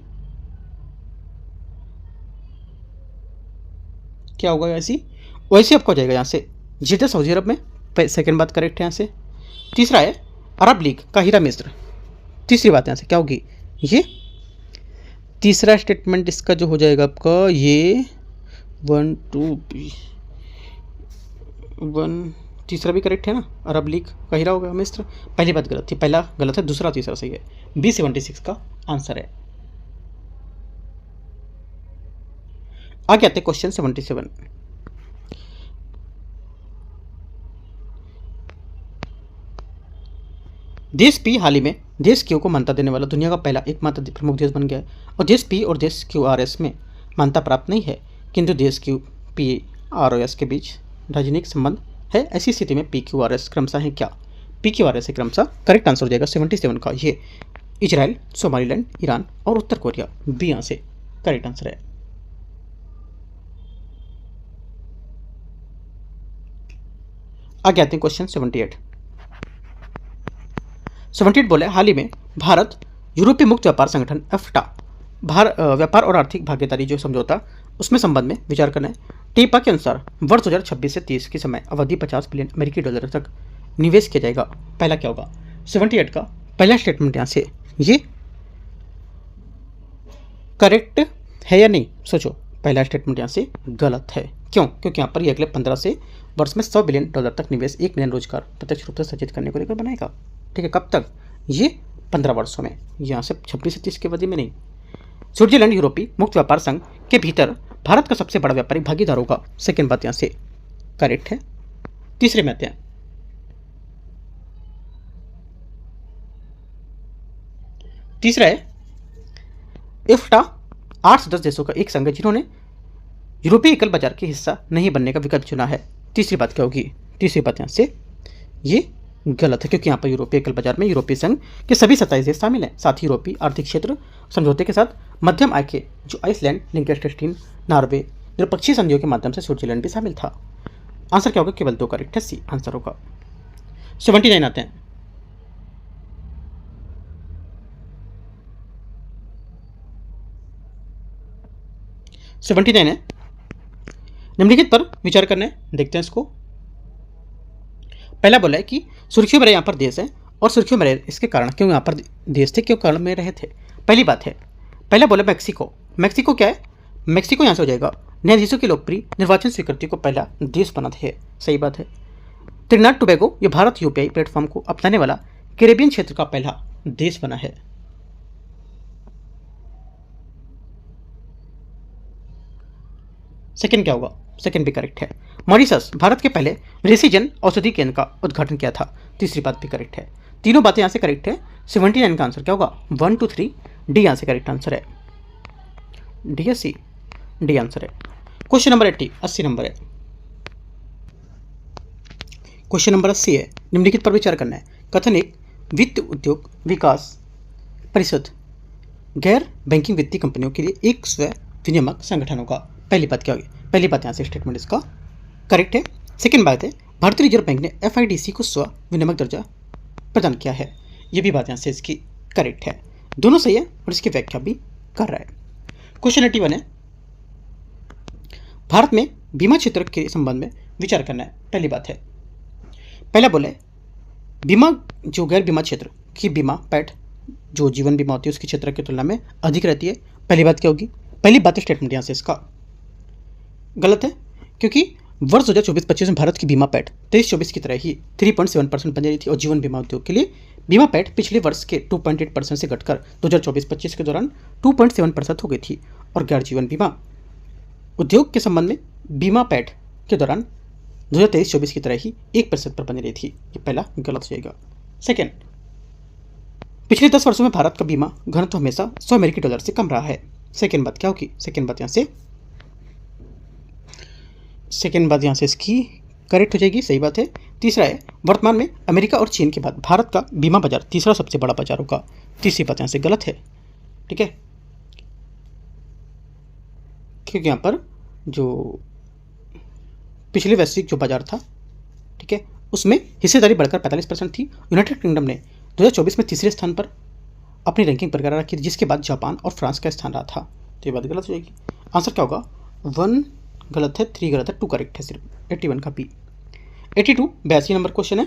[SPEAKER 1] क्या होगा, OIC आपका हो जाएगा यहाँ से जिद्दा सऊदी अरब में, सेकंड बात करेक्ट है यहाँ से। तीसरा है अरब लीग काहिरा मिस्र, तीसरी बात यहाँ से क्या होगी, ये तीसरा स्टेटमेंट इसका जो हो जाएगा आपका ये 1 2 1, तीसरा भी करेक्ट है ना, अरब लीग काहिरा होगा मिस्र। पहली बात गलत थी, पहला गलत है, दूसरा तीसरा सही है। B 76 का आंसर है। आगे आते क्वेश्चन 77। देश P हाल ही में देश Q को मान्यता देने वाला दुनिया का पहला एकमात्र प्रमुख देश बन गया है, और देश P और देश QRS में मान्यता प्राप्त नहीं है, किंतु देश QPROS के बीच राजनीतिक संबंध है। ऐसी स्थिति में PQRS क्रमशः है क्या, PQRS है क्रमशः, करेक्ट आंसर हो जाएगा 77 का ये इजराइल, सोमालीलैंड, ईरान और उत्तर कोरिया, बी यहाँ से करेक्ट आंसर है। आगे आते हैं क्वेश्चन 78। 78 बोले हाल ही में भारत यूरोपीय मुक्त व्यापार संगठन EFTA व्यापार और आर्थिक भागीदारी जो समझौता उसमें संबंध में विचार करना है। टीपा के अनुसार वर्ष 2026 से 30 की समय अवधि $50 बिलियन तक निवेश किया जाएगा। पहला क्या होगा, 78 का पहला स्टेटमेंट यहाँ से ये करेक्ट है या नहीं, सोचो। पहला स्टेटमेंट यहाँ से गलत है, क्यों, क्योंकि यहाँ पर ये अगले 15 से वर्ष में $100 बिलियन तक निवेश 1 मिलियन रोजगार प्रत्यक्ष रूप से सृजित करने को लेकर बनाएगा, ठीक है। कब तक, ये 15 वर्षों में, यहाँ से 26-27 की अवधि में नहीं। स्विट्जरलैंड यूरोपीय मुक्त व्यापार संघ के भीतर भारत का सबसे बड़ा व्यापारिक भागीदार होगा। सेकेंड बात यहाँ से करेक्ट है। तीसरे में आते हैं। तीसरा है इफ्टा 8 से 10 देशों का एक संघ है जिन्होंने यूरोपीय एकल बाजार के हिस्सा नहीं बनने का विकल्प चुना है। तीसरी बात क्या होगी? तीसरी बात यहाँ से ये गलत है, क्योंकि यहाँ पर यूरोपीय एकल बाजार में यूरोपीय संघ के सभी 27 देश शामिल हैं। साथ ही यूरोपीय आर्थिक क्षेत्र समझौते के साथ मध्यम आय के जो आइसलैंड, लिंकेस्टेन, नॉर्वे द्विपक्षीय संधियों के माध्यम से स्विट्जरलैंड भी शामिल था। आंसर क्या होगा? केवल 2 करेक्ट है, सी आंसर होगा। 79 आते हैं। है निम्नलिखित पर विचार करने, देखते हैं इसको। पहला बोला है कि सुर्खियों में यहाँ पर देश है और सुर्खियों में रहे इसके कारण, क्यों यहाँ पर देश थे, क्यों कारण में रहे थे। पहली बात है, पहला बोला मैक्सिको। मैक्सिको क्या है? मैक्सिको यहाँ से हो जाएगा नए देशों की लोकप्रिय निर्वाचन स्वीकृति को पहला देश बना है। सही बात है। त्रिनाड टोबैगो ये भारत यूपीआई प्लेटफॉर्म को अपनाने वाला कैरेबियन क्षेत्र का पहला देश बना है। सेकंड क्या होगा? सेकंड भी करेक्ट है। मॉरिशस भारत के पहले विदेशी जन औषधि केंद्र का उद्घाटन किया था। तीसरी बात भी करेक्ट है। तीनों बातें यहाँ से करेक्ट है। 79 का आंसर क्या होगा? 1 2 3 डी यहाँ से करेक्ट आंसर है। डी या सी? डी आंसर है। क्वेश्चन नंबर 80 नंबर है। क्वेश्चन नंबर 80 है। निम्नलिखित पर विचार करना है। कथन एक, वित्त उद्योग विकास परिषद गैर बैंकिंग वित्तीय कंपनियों के लिए एक स्व विनियामक संगठन होगा। पहली बात क्या होगी? पहली बात यहाँ से स्टेटमेंट इसका करेक्ट है। सेकंड बात है, भारतीय रिजर्व बैंक ने FIDC को स्व विनियामक दर्जा प्रदान किया है। ये भी बात यहाँ से इसकी करेक्ट है। दोनों सही है और इसकी व्याख्या भी कर रहा है। क्वेश्चन 81 है। भारत में बीमा क्षेत्र के संबंध में विचार करना है। पहली बात है, पहला बोले बीमा जो गैर बीमा क्षेत्र की बीमा पैठ जो जीवन बीमा होती है उसकी क्षेत्र की तुलना में अधिक रहती है। पहली बात क्या होगी? पहली बात स्टेटमेंट यहाँ से इसका गलत है, क्योंकि वर्ष 2024-25 में भारत की बीमा पैठ 23-24 की तरह ही 3.7% बनी रही थी और जीवन बीमा उद्योग के लिए बीमा पैठ पिछले वर्ष के 2.8% से घटकर 2024-25 के दौरान 2.7% हो गई थी और गैर जीवन बीमा उद्योग के संबंध में बीमा पैठ के दौरान 2023-24 की तरह ही 1% पर बनी रही थी। ये पहला गलत हो जाएगा। सेकेंड, पिछले 10 वर्षों में भारत का बीमा घनत्व हमेशा $100 से कम रहा है। सेकेंड बात क्या होगी? सेकेंड बात यहाँ से इसकी करेक्ट हो जाएगी। सही बात है। तीसरा है, वर्तमान में अमेरिका और चीन के बाद भारत का बीमा बाजार तीसरा सबसे बड़ा बाजार होगा। तीसरी बात यहाँ से गलत है। ठीक है, क्योंकि यहाँ पर जो पिछले वैश्विक जो बाजार था, ठीक है, उसमें हिस्सेदारी बढ़कर 45% थी। यूनाइटेड किंगडम ने 2024 में तीसरे स्थान पर अपनी रैंकिंग बरकरार रखी थी, जिसके बाद जापान और फ्रांस का स्थान रहा था। तो ये बात गलत हो जाएगी। आंसर क्या होगा? 1 गलत है, 3 गलत है, 2 करेक्ट है सिर्फ। 81 का बी। 82 82 नंबर क्वेश्चन है।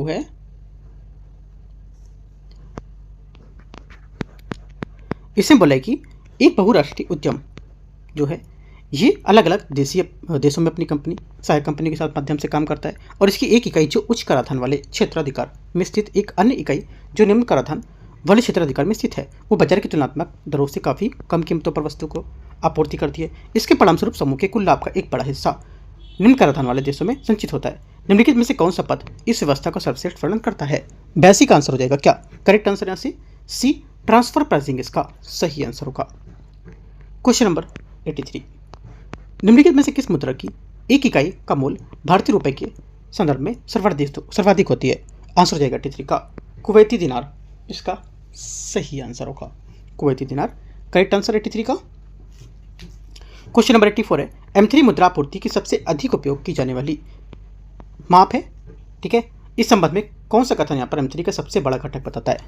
[SPEAKER 1] है इसमें बोला है कि एक बहुराष्ट्रीय उद्यम जो है ये अलग अलग देशों में अपनी कंपनी सहायक कंपनी के साथ माध्यम से काम करता है और इसकी एक इकाई जो उच्च कराधान वाले क्षेत्राधिकार में स्थित एक अन्य इकाई जो निम्न कराधान वाले क्षेत्राधिकार में स्थित है वो बाजार की तुलनात्मक दरों से काफ़ी कम कीमतों पर वस्तु को आपूर्ति करती है। इसके परिणामस्वरूप समूह के कुल लाभ का एक बड़ा हिस्सा निम्न कराधान वाले देशों में संचित होता है। निम्नलिखित में से कौन सा पद इस व्यवस्था का सर्वश्रेष्ठ वर्णन करता है? 82 का आंसर हो जाएगा क्या? करेक्ट आंसर यहाँ से सी, ट्रांसफर प्राइसिंग इसका सही आंसर होगा। क्वेश्चन नंबर 83, निम्नलिखित में से किस मुद्रा की एक इकाई का मूल्य भारतीय रुपए के संदर्भ में सर्वाधिक होती है? आंसर हो जाएगा 83 का कुवैती दिनार इसका सही आंसर होगा। कुवैती दिनार करेक्ट आंसर 83 का। क्वेश्चन नंबर 84 है, M3 मुद्रा आपूर्ति की सबसे अधिक उपयोग की जाने वाली माप है। ठीक है, इस संबंध में कौन सा कथन यहाँ पर M3 का सबसे बड़ा घटक बताता है?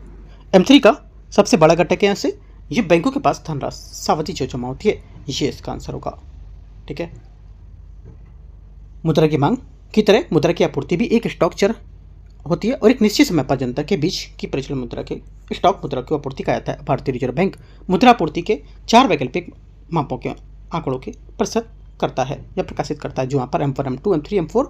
[SPEAKER 1] M3 का सबसे बड़ा घटक है यहाँ से ये बैंकों के पास धनराशि सावधि जो जमा होती है, ये इसका आंसर होगा। ठीक है, मुद्रा की मांग की तरह मुद्रा की आपूर्ति भी एक स्टॉक चर होती है और एक निश्चित समय पर जनता के बीच की प्रचलन मुद्रा के स्टॉक मुद्रा की आपूर्ति का जाता है। भारतीय रिजर्व बैंक मुद्रा आपूर्ति के 4 वैकल्पिक मापों के आंकड़ों के प्रतिशत करता है या प्रकाशित करता है, जो यहाँ पर M1, M2, M3, M4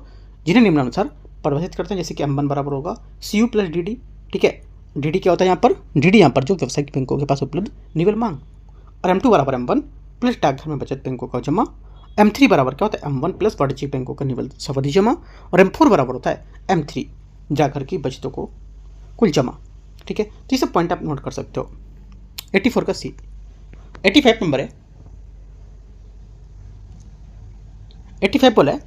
[SPEAKER 1] जिन्हें निम्नानुसार परिभाषित करते हैं, जैसे कि M1 बराबर होगा CU प्लस DD। ठीक है, DD क्या होता है यहाँ पर, DD यहाँ पर जो व्यावसायिक बैंकों के पास उपलब्ध निवल मांग, और M2 बराबर M1 प्लस डाकघर में बचत बैंकों का जमा। M3 बराबर क्या होता है, M1 प्लस वाणिज्यिक बैंकों का निवल सावधि जमा, और M4 बराबर होता है M3 डाकघर की बचतों को कुल जमा। ठीक है, तो ये सब पॉइंट आप नोट कर सकते हो। 84 का C। 85 नंबर है, 85 बोला है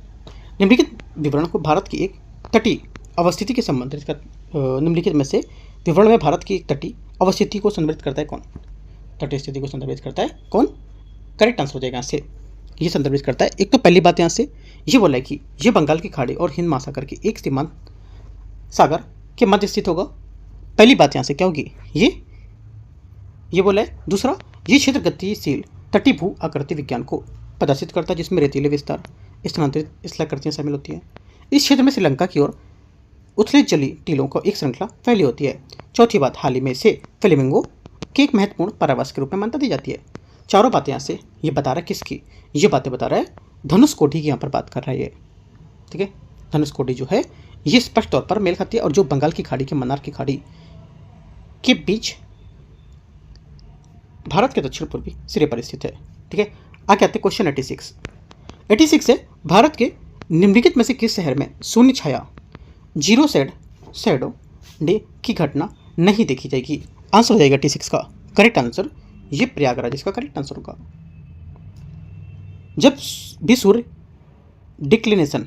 [SPEAKER 1] निम्नलिखित विवरण को भारत की एक तटीय अवस्थिति के संबंधित कर, निम्नलिखित में से विवरण में भारत की एक तटीय अवस्थिति को संदर्भित करता है कौन, तटीय स्थिति को संदर्भित करता है कौन, करेक्ट आंसर हो जाएगा यहाँ से, ये संदर्भित करता है। एक तो पहली बात यहाँ से ये बोला है कि ये बंगाल की खाड़ी और हिंद महासागर के एक सीमांत सागर के मध्य स्थित होगा। पहली बात यहाँ से क्या होगी, ये बोला है। दूसरा, ये क्षेत्र गतिशील तटीय भू आकृति विज्ञान को प्रदर्शित करता है, जिसमें रेतीले विस्तार, स्थानांतरित स्थलाकृतियाँ शामिल होती हैं। इस क्षेत्र में श्रीलंका की ओर उथले जली टीलों को एक श्रृंखला फैली होती है। चौथी बात, हाल ही में से फ्लेमिंगो के एक महत्वपूर्ण परावास के रूप में मान्यता दी जाती है। चारों बातें यहाँ से ये बता रहा है किसकी, ये बातें बता रहा है धनुषकोटी की यहाँ पर बात कर रहा है ये। ठीक है, धनुषकोटी जो है ये स्पष्ट तौर पर मेल खाती है और जो बंगाल की खाड़ी के मन्नार की खाड़ी के बीच भारत के दक्षिण पूर्वी सिरे पर स्थित है। ठीक है, आगे आते क्वेश्चन 86 है, भारत के निम्नलिखित में से किस शहर में शून्य छाया जीरो शैडो डे की घटना नहीं देखी जाएगी। आंसर हो जाएगा 86 का करेक्ट आंसर, ये प्रयागराज इसका करेक्ट आंसर होगा। जब भी सूर्य डिक्लिनेशन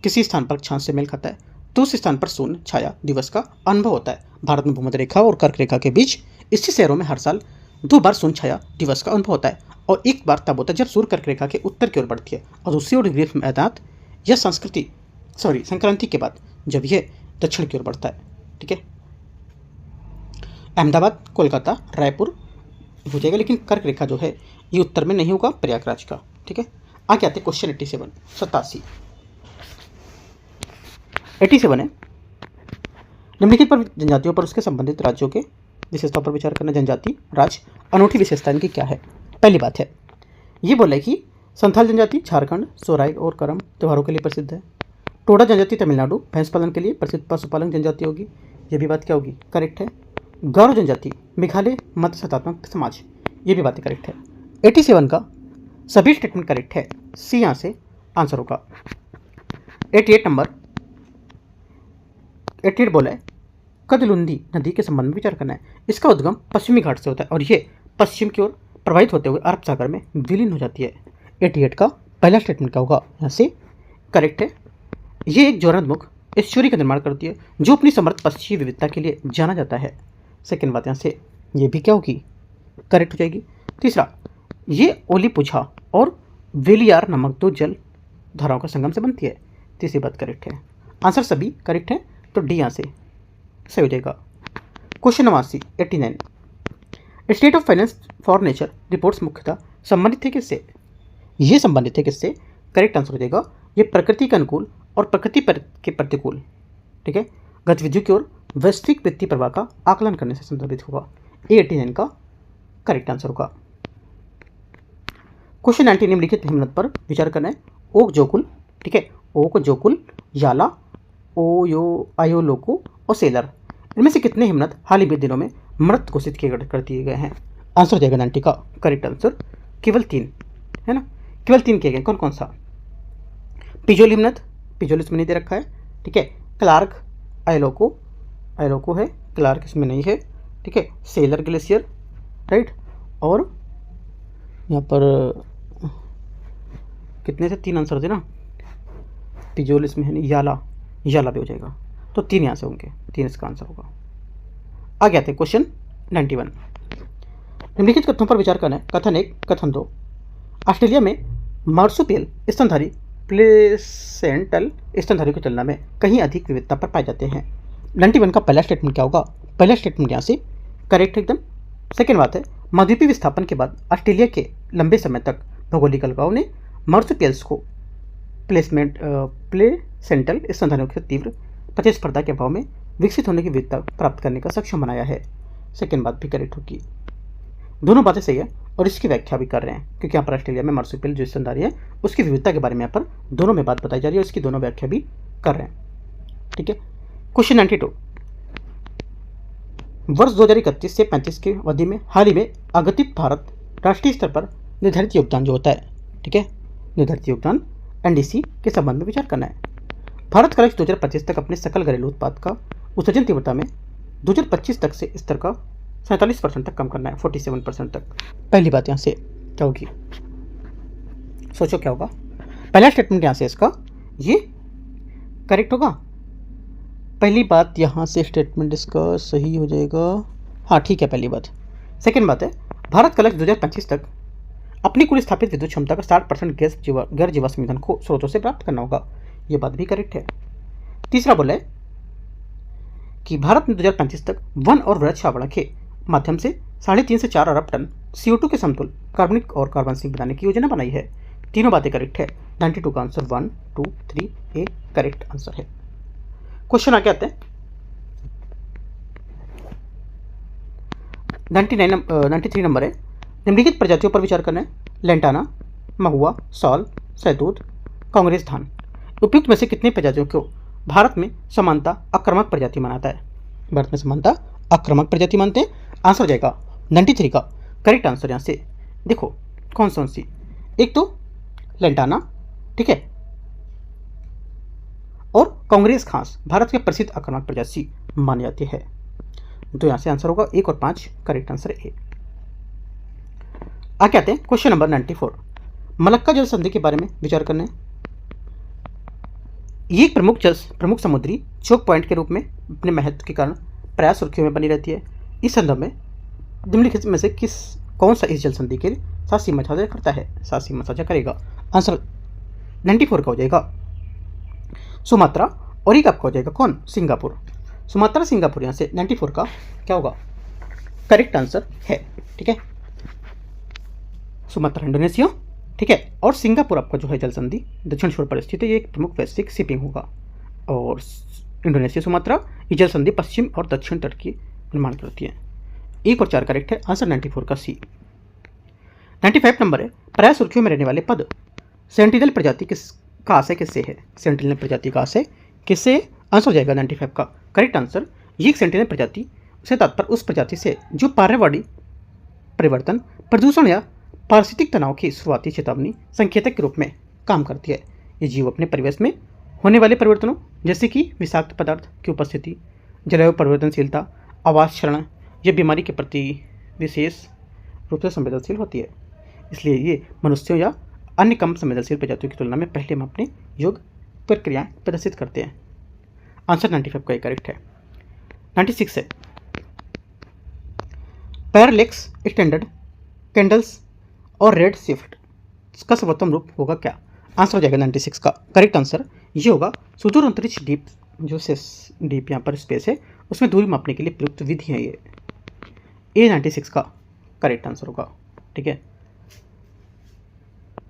[SPEAKER 1] किसी स्थान पर क्षांश से मेल खाता है तो उस स्थान पर शून्य छाया दिवस का अनुभव होता है। भारत में भूमध्य रेखा और कर्क रेखा के बीच स्थित शहरों में हर साल 2 बार शून्य छाया दिवस का अनुभव होता है, और एक बार तब होता है जब सूर्य कर्क रेखा के उत्तर की ओर बढ़ती है और दूसरी ओर ग्रीष्म मैदान या संक्रांति के बाद जब यह दक्षिण की ओर बढ़ता है। ठीक है, अहमदाबाद, कोलकाता, रायपुर हो जाएगा, लेकिन कर्क रेखा जो है ये उत्तर में नहीं होगा, प्रयागराज का। ठीक है, आगे आते क्वेश्चन 87 है, निम्नलिखित पर जनजातियों पर उसके संबंधित राज्यों के विशेषताओं पर विचार करना। जनजाति राज्य अनूठी विशेषता इनकी क्या है। पहली बात है ये बोला है कि संथाल जनजाति झारखंड सोहराई और करम त्योहारों के लिए प्रसिद्ध है। टोडा जनजाति तमिलनाडु भैंस पालन के लिए प्रसिद्ध पशुपालन जनजाति होगी, ये भी बात क्या होगी, करेक्ट है। गौरव जनजाति मेघालय मध्य सत्तात्मक समाज, ये भी बातें करेक्ट है। 87 का सभी स्टेटमेंट करेक्ट है, सी यहाँ से आंसर होगा। 88 बोला है कदलुंदी नदी के संबंध में विचार करना है। इसका उद्गम पश्चिमी घाट से होता है और ये पश्चिम की ओर प्रवाहित होते हुए अरब सागर में विलीन हो जाती है। 88 का पहला स्टेटमेंट क्या होगा, यहाँ से करेक्ट है। ये एक ज्वलंतमुख एस्चुरी का निर्माण करती है जो अपनी समृद्ध पश्चिमी विविधता के लिए जाना जाता है। सेकेंड बात यहाँ से ये भी क्या होगी, करेक्ट हो जाएगी। तीसरा, ये ओलीपुझा और वेलियार नामक 2 जल धाराओं का संगम से बनती है, तीसरी बात करेक्ट है। आंसर सभी करेक्ट है, तो डी यहाँ से सही हो जाएगा। Question 89 state of finance for nature reports मुख्यतः संबंधित थे किससे, ये संबंधित है किससे, करेक्ट आंसर हो जाएगा। ये प्रकृति के अनुकूल और प्रकृति के प्रतिकूल, ठीक है, गतिविधियों की ओर वैश्विक वित्तीय प्रवाह का आकलन करने से संदर्भित होगा। 89 का करेक्ट आंसर होगा। क्वेश्चन 19 निम्नलिखित हिमनद पर विचार करना है। ओक जोकुल, ठीक है, ओक जोकुल, याला, आयोलोको और सेलर, इनमें से कितने हिमनद हाल ही के दिनों में मृत घोषित कर दिए गए हैं। आंसर हो जाएगा 90 का करेक्ट आंसर, केवल 3 है ना, केवल 3 किए गए। कौन कौन सा, पिजोल हिमनद, पिजोल इसमें नहीं दे रखा है, ठीक है। क्लार्क आयोलोको है, क्लार्क इसमें नहीं है, ठीक है। सेलर ग्लेशियर, राइट, और यहाँ पर कितने थे, 3 आंसर थे ना, पिजोल इसमें है नहीं, याला भी हो जाएगा, तो 3 यहाँ से होंगे, 3 इसका आंसर होगा। आगे आते क्वेश्चन 91 निम्नलिखित कथनों पर विचार करना है। कथन 1, कथन 2, ऑस्ट्रेलिया में मार्सुपियल स्तनधारी प्लेसेंटल स्तनधारियों की तुलना में कहीं अधिक विविधता पर पाए जाते हैं। 91 का पहला स्टेटमेंट क्या होगा, पहला स्टेटमेंट यहाँ से करेक्ट एकदम। सेकेंड बात है, महाद्वीपीय विस्थापन के बाद ऑस्ट्रेलिया के लंबे समय तक भौगोलिक अलगाव ने मार्सुपियल्स को प्लेसेंटल स्तनधारियों की तीव्र प्रतिस्पर्धा के अभाव में विकसित होने की विविधता प्राप्त करने का सक्षम बनाया है। सेकेंड बात भी करेक्ट होगी। दोनों बातें सही है और इसकी व्याख्या भी कर रहे हैं, क्योंकि यहाँ पर ऑस्ट्रेलिया में मार्सुपियल जो स्तनधारी है उसकी विविधता के बारे में यहाँ पर दोनों में बात बताई जा रही है और इसकी दोनों व्याख्या भी कर रहे हैं। ठीक है, क्वेश्चन 92, वर्ष 2031 से 35 की अवधि में हाल ही में आगठित भारत राष्ट्रीय स्तर पर निर्धारित योगदान जो होता है, ठीक है, निर्धारित योगदान एनडीसी के संबंध में विचार करना है। भारत का लक्ष्य 2025 तक अपने सकल घरेलू उत्पाद का उत्सर्जन तीव्रता में 2025 तक से स्तर का 47% तक कम करना है, 47% तक। पहली बात यहाँ से क्या होगी, सोचो क्या होगा। पहला स्टेटमेंट यहाँ से इसका ये करेक्ट होगा। पहली बात यहाँ से स्टेटमेंट इसका सही हो जाएगा, हाँ ठीक है पहली बात। सेकेंड बात है, भारत का लक्ष्य 2025 तक अपनी कुल स्थापित विद्युत क्षमता का 60% गैर जीवाश्म ईंधन को स्रोतों से प्राप्त करना होगा, ये बात भी करेक्ट है। तीसरा बोला है कि भारत ने 2035 तक वन और वृक्षावरण के माध्यम से 3.5 से 4 अरब टन CO2 के समतुल कार्बनिक और कार्बन सिंक बनाने की योजना बनाई है। तीनों बातें करेक्ट है। 92 का आंसर 1, 2, 3 ए करेक्ट आंसर है। क्वेश्चन आगे आते हैं 93 नंबर है, निम्नलिखित प्रजातियों पर विचार करना है। लेंटाना, महुआ, सॉल, सहतूत, कांग्रेस धान। उपयुक्त में से कितनी प्रजातियों को भारत में समानता आक्रामक प्रजाति मानता है? भारत में समानता आक्रामक प्रजाति मानते हैं। आंसर हो जाएगा 93 का करेक्ट आंसर। यहाँ से देखो कौन सी, एक तो लेंटाना, ठीक है, और कांग्रेस घास भारत के प्रसिद्ध आक्रामक प्रजाति मानी जाती है। तो यहाँ से आंसर होगा 1 और 5 करेक्ट आंसर ए। आगे आते हैं क्वेश्चन नंबर 94, मलक्का जल संधि के बारे में विचार करना है। ये एक प्रमुख समुद्री चोक पॉइंट के रूप में अपने महत्व के कारण प्राय सुर्खियों में बनी रहती है। इस संदर्भ में निम्नलिखित में से कौन सा इस जल संधि के साथ सीमा साझा करता है? साथ सीमा साझा करेगा। आंसर 94 का हो जाएगा सुमात्रा, और एक आपका हो जाएगा कौन? सिंगापुर। सुमात्रा सिंगापुर यहाँ से 94 का क्या होगा? करेक्ट आंसर है। ठीक है, सुमात्रा इंडोनेशिया, ठीक है, और सिंगापुर आपका जो है जल संधि दक्षिण छोर पर स्थित है। ये एक प्रमुख वैश्विक शिपिंग होगा। और इंडोनेशिया सुमात्रा ये जल संधि पश्चिम और दक्षिण तट की निर्माण करती है। 1 और 4 करेक्ट है। आंसर 94 का सी। 95 नंबर है, प्राय सुर्खियों में रहने वाले पद सेंटिनल प्रजाति का आशय किससे है? सेंटिनल प्रजाति का आशय किससे? आंसर हो जाएगा 95 का करेक्ट आंसर। ये एक सेंटिनल प्रजाति से तात्पर्य उस प्रजाति से जो पर्यावरणीय परिवर्तन, प्रदूषण या पारिस्थितिक तनाव की शुरुआती चेतावनी संकेतक के रूप में काम करती है। ये जीव अपने परिवेश में होने वाले परिवर्तनों जैसे कि विषाक्त पदार्थ की उपस्थिति, जलवायु परिवर्तनशीलता, आवास क्षरण या बीमारी के प्रति विशेष रूप से संवेदनशील होती है। इसलिए ये मनुष्यों या अन्य कम संवेदनशील प्रजातियों की तुलना में पहले में अपने योग प्रक्रियाएं प्रदर्शित करते हैं। आंसर 95 का करेक्ट है। 96 है, पैरालेक्स स्टैंडर्ड कैंडल्स और रेड शिफ्ट इसका सर्वोत्तम रूप होगा क्या? आंसर हो जाएगा 96 का करेक्ट आंसर। ये होगा सुदूर अंतरिक्ष डीप, जो डीप यहाँ पर स्पेस है उसमें दूरी मापने के लिए प्रयुक्त विधि है ये। ए 96 का करेक्ट आंसर होगा। ठीक है,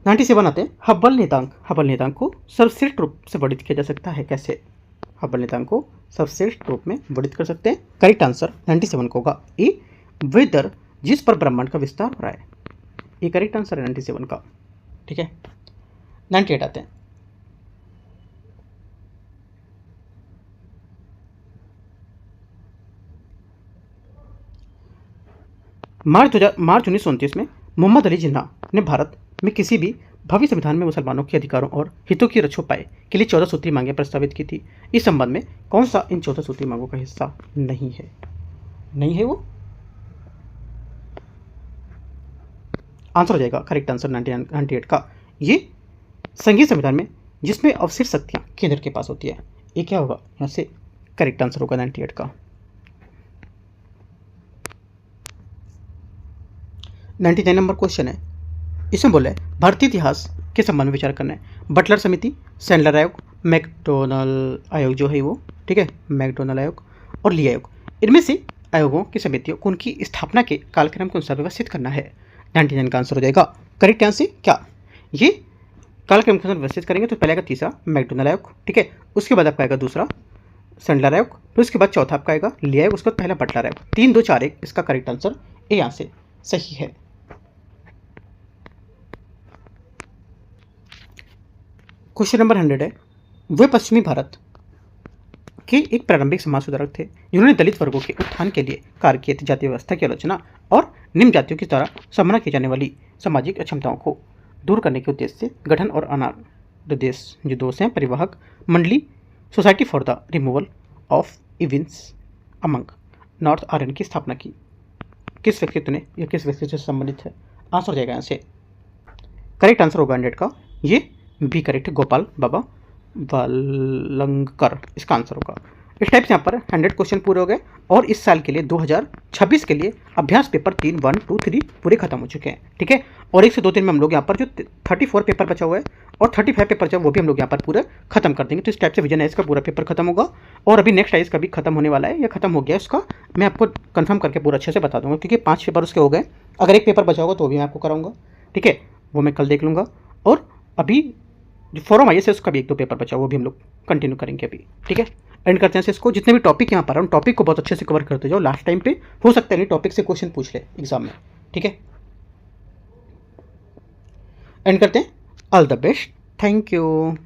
[SPEAKER 1] 97 आते हैं, हब्बल नियतांक। हब्बल नियतांक को सर्वश्रेष्ठ रूप से वर्णित किया जा सकता है कैसे? हब्बल नियतांक को सर्वश्रेष्ठ रूप में वर्णित कर सकते हैं। करेक्ट आंसर 97 का होगा ए, वह दर जिस पर ब्रह्मांड का विस्तार हो रहा है। ये करेक्ट आंसर है 97 का। ठीक है, 98 आते हैं, मार्च 1929 में मोहम्मद अली जिन्ना ने भारत में किसी भी भव्य संविधान में मुसलमानों के अधिकारों और हितों की रक्षोपाई के लिए 14 सूत्री मांगें प्रस्तावित की थी। इस संबंध में कौन सा इन 14 सूत्री मांगों का हिस्सा नहीं है? नहीं है वो। आंसर हो जाएगा करेक्ट आंसर 98 का। ये संघीय संविधान में जिसमें अवशिष्ट शक्तियां केंद्र के पास होती है, ये क्या होगा? यहाँ से करेक्ट आंसर होगा 98 का। 99 नंबर क्वेश्चन है, इसमें बोला है भारतीय इतिहास के संबंध में विचार करना है। बटलर समिति, सैंडलर आयोग, मैकडोनल आयोग जो है वो, ठीक है, मैकडोनल आयोग और ली आयोग, इनमें से आयोगों की समितियों को उनकी स्थापना के कालक्रम के अनुसार व्यवस्थित करना है। 99 का आंसर हो जाएगा करेक्ट आंसर क्या? ये कालक्रम के अनुसार व्यवस्थित करेंगे तो पहले आएगा तीसरा मैकडोनल आयोग, ठीक है, उसके बाद आपका आएगा दूसरा सैंडलर आयोग, फिर उसके बाद चौथा आपका आएगा ली आयोग, उसके बाद पहला बटलर आयोग। 3, 2, 4, 1 इसका करेक्ट आंसर ए यहाँ से सही है। क्वेश्चन नंबर 100 है, वे पश्चिमी भारत के एक प्रारंभिक समाज सुधारक थे जिन्होंने दलित वर्गों के उत्थान के लिए कार्य किए थे। जाति व्यवस्था की आलोचना और निम्न जातियों की द्वारा सामना की जाने वाली सामाजिक अक्षमताओं को दूर करने के उद्देश्य से गठन और अनादेश जो दोष हैं परिवाहक मंडली society for the removal of events among north Aryan की स्थापना की। किस व्यक्तित्व ने या किस व्यक्तित्व से संबंधित है? आंसर हो जाएगा यहाँ से। करेक्ट आंसर होगा 100 का ये भी करेक्ट, गोपाल बाबा वालंकर इसका आंसर होगा। इस टाइप से यहाँ पर 100 क्वेश्चन पूरे हो गए और इस साल के लिए 2026 के लिए अभ्यास पेपर 3 1 2 3 पूरे खत्म हो चुके हैं। ठीक है, और 1 से 2 दिन में हम लोग यहाँ पर जो 34 पेपर बचा हुआ है और 35 पेपर जो वो भी हम लोग यहाँ पर पूरे खत्म कर देंगे। तो इस टाइप से विजन है इसका पूरा पेपर खत्म होगा और अभी नेक्स्ट आइज का भी खत्म होने वाला है या खत्म हो गया उसका मैं आपको कन्फर्म करके पूरा अच्छे से बता दूंगा, क्योंकि 5 पेपर उसके हो गए। अगर एक पेपर बचा होगा तो भी मैं आपको कराऊंगा। ठीक है, वो मैं कल देख लूँगा। और अभी जो फॉरम आई है उसका भी 1 2 पेपर बचा वो भी हम लोग कंटिन्यू करेंगे अभी। ठीक है, एंड करते हैं इसको। जितने भी टॉपिक यहाँ पर उन टॉपिक को बहुत अच्छे से कवर करते जाओ। लास्ट टाइम पे हो सकता है नहीं टॉपिक से क्वेश्चन पूछ ले एग्जाम में। ठीक है, एंड करते हैं। All the best, thank you.